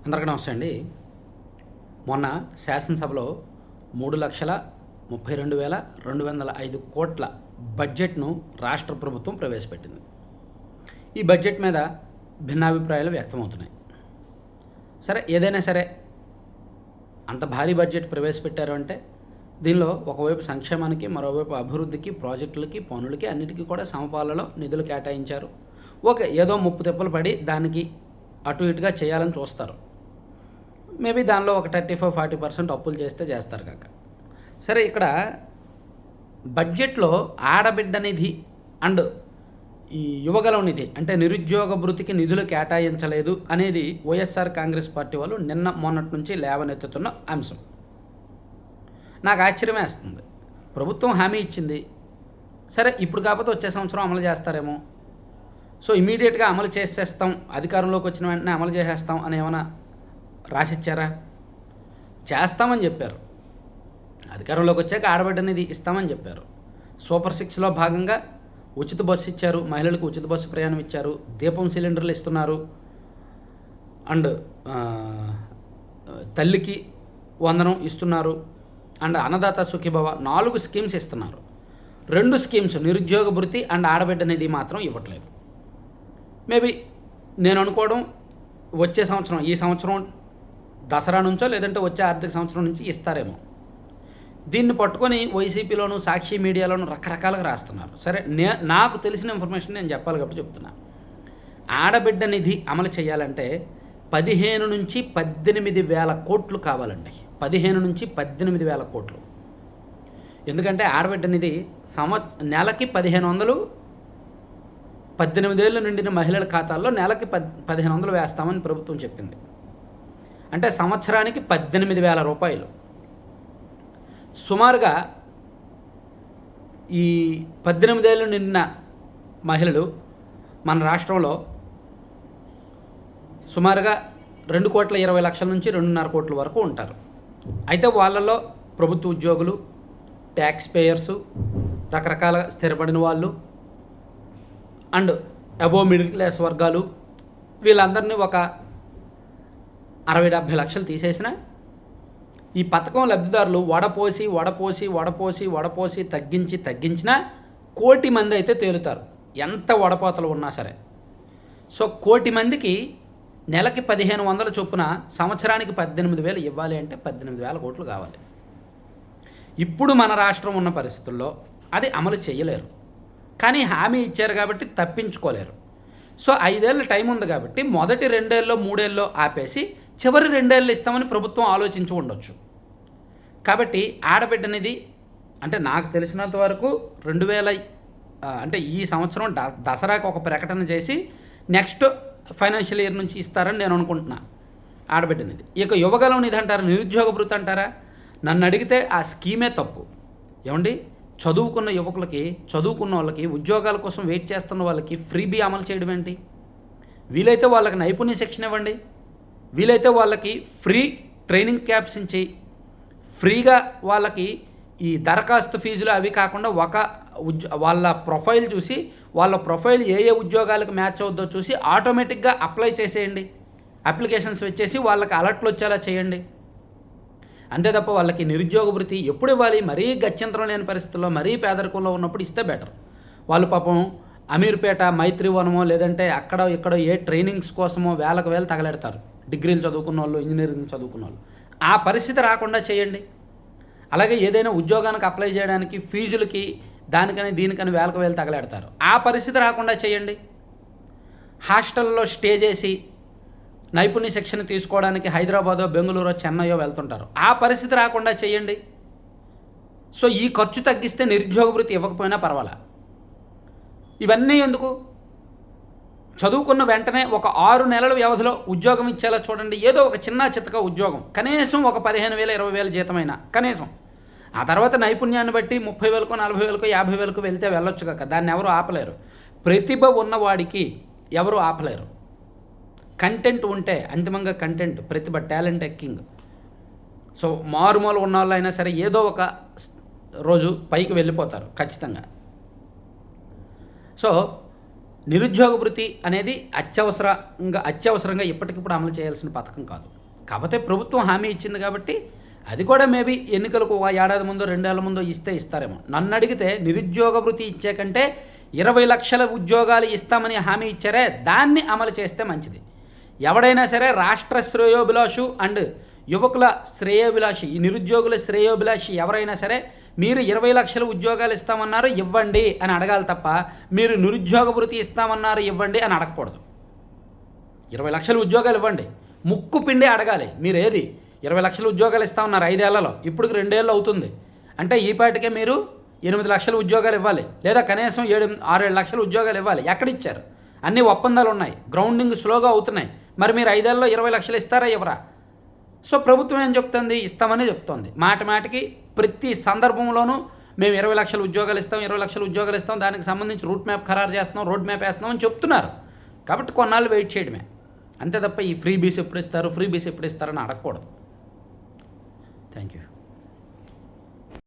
అందరికీ నమస్తే అండి. మొన్న శాసనసభలో 3,32,205 కోట్ల బడ్జెట్‌ను రాష్ట్ర ప్రభుత్వం ప్రవేశపెట్టింది. ఈ బడ్జెట్ మీద భిన్నాభిప్రాయాలు వ్యక్తమవుతున్నాయి. సరే, ఏదైనా సరే అంత భారీ బడ్జెట్ ప్రవేశపెట్టారు అంటే దీనిలో ఒకవైపు సంక్షేమానికి, మరోవైపు అభివృద్ధికి, ప్రాజెక్టులకి, పనులకి అన్నిటికీ కూడా సమపాలలో నిధులు కేటాయించారు. ఓకే, ఏదో ముప్పు తిప్పలు పడి దానికి అటు ఇటుగా చేయాలని చూస్తారు. మేబీ దానిలో ఒక 35-40% అప్పులు చేస్తారు కాక. సరే, ఇక్కడ బడ్జెట్లో ఆడబిడ్డ నిధి అండ్ ఈ యువగలం నిధి అంటే నిరుద్యోగ భృతికి నిధులు కేటాయించలేదు అనేది వైఎస్ఆర్ కాంగ్రెస్ పార్టీ వాళ్ళు నిన్న మొన్నటి నుంచి లేవనెత్తుతున్న అంశం. నాకు ఆశ్చర్యమే వేస్తుంది. ప్రభుత్వం హామీ ఇచ్చింది, సరే ఇప్పుడు కాకపోతే వచ్చే సంవత్సరం అమలు చేస్తారేమో, సో ఇమీడియట్గా అమలు చేసేస్తాం, అధికారంలోకి వచ్చిన వెంటనే అమలు చేసేస్తాం అని ఏమైనా రాసిచ్చారా? చేస్తామని చెప్పారు. అధికారంలోకి వచ్చాక ఆడబిడ్డ అనేది ఇస్తామని చెప్పారు. సూపర్ 6లో భాగంగా ఉచిత బస్సు ఇచ్చారు, మహిళలకు ఉచిత బస్సు ప్రయాణం ఇచ్చారు, దీపం సిలిండర్లు ఇస్తున్నారు, అండ్ తల్లికి వందనం ఇస్తున్నారు, అండ్ అన్నదాత సుఖీభవ 4 స్కీమ్స్ ఇస్తున్నారు. 2 స్కీమ్స్ నిరుద్యోగ భృతి అండ్ ఆడబిడ్డ నిధి మాత్రం ఇవ్వట్లేదు. మేబీ నేను అనుకోవడం వచ్చే సంవత్సరం, ఈ సంవత్సరం దసరా నుంచో లేదంటే వచ్చే ఆర్థిక సంవత్సరం నుంచి ఇస్తారేమో. దీన్ని పట్టుకొని వైసీపీలోను, సాక్షి మీడియాలోను రకరకాలుగా రాస్తున్నారు. సరే, నాకు తెలిసిన ఇన్ఫర్మేషన్ నేను చెప్పాలి కాబట్టి చెప్తున్నా. ఆడబిడ్డ నిధి అమలు చేయాలంటే 15 నుంచి 18 వేల కోట్లు కావాలండి. 15 నుంచి 18 వేల కోట్లు. ఎందుకంటే ఆడబిడ్డ నిధి నెలకి 1500, 18 ఏళ్ళు నిండిన మహిళల ఖాతాల్లో నెలకి 1500 వేస్తామని ప్రభుత్వం చెప్పింది. అంటే సంవత్సరానికి 18,000 రూపాయలు. సుమారుగా ఈ 18 ఏళ్ళు నిండిన మహిళలు మన రాష్ట్రంలో సుమారుగా 2,20,00,000 నుంచి 2.5 కోట్ల వరకు ఉంటారు. అయితే వాళ్ళలో ప్రభుత్వ ఉద్యోగులు, ట్యాక్స్ పేయర్సు, రకరకాల స్థిరపడిన వాళ్ళు అండ్ అబోవ్ మిడిల్ క్లాస్ వర్గాలు, వీళ్ళందరినీ ఒక 60-70 లక్షలు తీసేసిన ఈ పథకం లబ్ధిదారులు వడపోసి తగ్గించినా 1 కోటి మంది అయితే తేలుతారు, ఎంత వడపోతలు ఉన్నా సరే. సో 1 కోటి మందికి నెలకి 1,500 చొప్పున సంవత్సరానికి 18,000 ఇవ్వాలి అంటే 18,000 కోట్లు కావాలి. ఇప్పుడు మన రాష్ట్రం ఉన్న పరిస్థితుల్లో అది అమలు చేయలేరు, కానీ హామీ ఇచ్చారు కాబట్టి తప్పించుకోలేరు. సో 5 ఏళ్ళ టైం ఉంది కాబట్టి మొదటి 2 ఏళ్ళలో 3 ఏళ్ళలో ఆపేసి చివరి 2 ఏళ్ళు ఇస్తామని ప్రభుత్వం ఆలోచించి ఉండొచ్చు. కాబట్టి ఆడబిడ్డ నిధి అంటే నాకు తెలిసినంత వరకు 2000 అంటే ఈ సంవత్సరం దసరాకు ఒక ప్రకటన చేసి నెక్స్ట్ ఫైనాన్షియల్ ఇయర్ నుంచి ఇస్తారని నేను అనుకుంటున్నా ఆడబిడ్డ నిధి. ఇక యువగలం నిధి అంటారా, నిరుద్యోగ భృతి అంటారా? నన్ను అడిగితే ఆ స్కీమే తప్పు. ఏమండి, చదువుకున్న యువకులకి, చదువుకున్న వాళ్ళకి, ఉద్యోగాల కోసం వెయిట్ చేస్తున్న వాళ్ళకి ఫ్రీబీ అమలు చేయడం ఏంటి? వీలైతే వాళ్ళకి నైపుణ్య శిక్షణ ఇవ్వండి, వీలైతే వాళ్ళకి ఫ్రీ ట్రైనింగ్ క్యాంప్స్ ఇచ్చి ఫ్రీగా వాళ్ళకి ఈ దరఖాస్తు ఫీజులు అవి కాకుండా వాళ్ళ ప్రొఫైల్ చూసి, వాళ్ళ ప్రొఫైల్ ఏ ఉద్యోగాలకు మ్యాచ్ అవుద్దో చూసి ఆటోమేటిక్గా అప్లై చేసేయండి, అప్లికేషన్స్ వచ్చేసి వాళ్ళకి అలర్ట్లు వచ్చేలా చేయండి. అంతే తప్ప వాళ్ళకి నిరుద్యోగ భృతి ఎప్పుడు ఇవ్వాలి? మరీ గత్యంతరం లేని పరిస్థితుల్లో, మరీ పేదరికంలో ఉన్నప్పుడు ఇస్తే బెటర్. వాళ్ళు పాపం అమీర్పేట, మైత్రివనమో లేదంటే అక్కడో ఇక్కడో ఏ ట్రైనింగ్స్ కోసమో వేలకు వేలు తగలెడతారు, డిగ్రీలు చదువుకున్న వాళ్ళు, ఇంజనీరింగ్ చదువుకున్న వాళ్ళు. ఆ పరిస్థితి రాకుండా చేయండి. అలాగే ఏదైనా ఉద్యోగానికి అప్లై చేయడానికి ఫీజులకి దానికని దీనికని వేలకు వేలు తగలెడతారు, ఆ పరిస్థితి రాకుండా చేయండి. హాస్టల్లో స్టే చేసి నైపుణ్య శిక్షణ తీసుకోవడానికి హైదరాబాదో, బెంగళూరో, చెన్నైయో వెళ్తుంటారు, ఆ పరిస్థితి రాకుండా చేయండి. సో ఈ ఖర్చు తగ్గిస్తే నిరుద్యోగ భృతి ఇవ్వకపోయినా పర్వాలా. ఇవన్నీ ఎందుకు? చదువుకున్న వెంటనే ఒక 6 నెలల వ్యవధిలో ఉద్యోగం ఇచ్చేలా చూడండి. ఏదో ఒక చిన్న చితక ఉద్యోగం, కనీసం ఒక 15,000, 20,000 జీతమైనా కనీసం. ఆ తర్వాత నైపుణ్యాన్ని బట్టి 30,000కో, 40,000కో, 50,000కో వెళ్తే వెళ్ళొచ్చు కాక, దాన్ని ఎవరు ఆపలేరు. ప్రతిభ ఉన్నవాడికి ఎవరు ఆపలేరు. కంటెంట్ ఉంటే, అంతిమంగా కంటెంట్, ప్రతిభ, టాలెంట్ కింగ్. సో మారుమూల ఉన్న వాళ్ళు అయినా సరే ఏదో ఒక రోజు పైకి వెళ్ళిపోతారు ఖచ్చితంగా. సో నిరుద్యోగ భృతి అనేది అత్యవసరంగా ఇప్పటికిప్పుడు అమలు చేయాల్సిన పథకం కాదు. కాకపోతే ప్రభుత్వం హామీ ఇచ్చింది కాబట్టి అది కూడా మేబీ ఎన్నికలకు ఒక ఏడాది ముందో 2 ఏళ్ల ముందో ఇస్తారేమో. నన్ను అడిగితే నిరుద్యోగ భృతి ఇచ్చే కంటే 20 లక్షల ఉద్యోగాలు ఇస్తామని హామీ ఇచ్చారే దాన్ని అమలు చేస్తే మంచిది. ఎవడైనా సరే రాష్ట్ర శ్రేయోభిలాషు అండ్ యువకుల శ్రేయోభిలాషి, ఈ నిరుద్యోగుల శ్రేయోభిలాషి ఎవరైనా సరే మీరు 20 లక్షల ఉద్యోగాలు ఇస్తామన్నారు ఇవ్వండి అని అడగాలి తప్ప మీరు నిరుద్యోగ భృతి ఇస్తామన్నారు ఇవ్వండి అని అడగకూడదు. 20 లక్షల ఉద్యోగాలు ఇవ్వండి, ముక్కు పిండి అడగాలి. మీరు ఏది 20 లక్షల ఉద్యోగాలు ఇస్తామన్నారు 5 ఏళ్లలో, ఇప్పుడు 2 ఏళ్ళు అవుతుంది అంటే ఈ పాటికే మీరు 8 లక్షల ఉద్యోగాలు ఇవ్వాలి, లేదా కనీసం 6-7 లక్షల ఉద్యోగాలు ఇవ్వాలి. ఎక్కడిచ్చారు? అన్ని ఒప్పందాలు ఉన్నాయి, గ్రౌండింగ్ స్లోగా అవుతున్నాయి. మరి మీరు 5 ఏళ్లలో 20 లక్షలు ఇస్తారా ఇవ్వరా? సో ప్రభుత్వం ఏం చెప్తుంది? ఇస్తామని చెప్తోంది. మాటికి ప్రతి సందర్భంలోనూ మేము 20 లక్షల ఉద్యోగాలు ఇస్తాం, 20 లక్షల ఉద్యోగాలు ఇస్తాం, దానికి సంబంధించి రూట్ మ్యాప్ ఖరారు చేస్తున్నాం, రోడ్ మ్యాప్ వేస్తున్నాం అని చెప్తున్నారు. కాబట్టి కొన్నాళ్ళు వెయిట్ చేయడమే అంతే తప్ప ఈ ఫ్రీ బీస్ ఎప్పుడు ఇస్తారు అని అడగకూడదు. Thank you.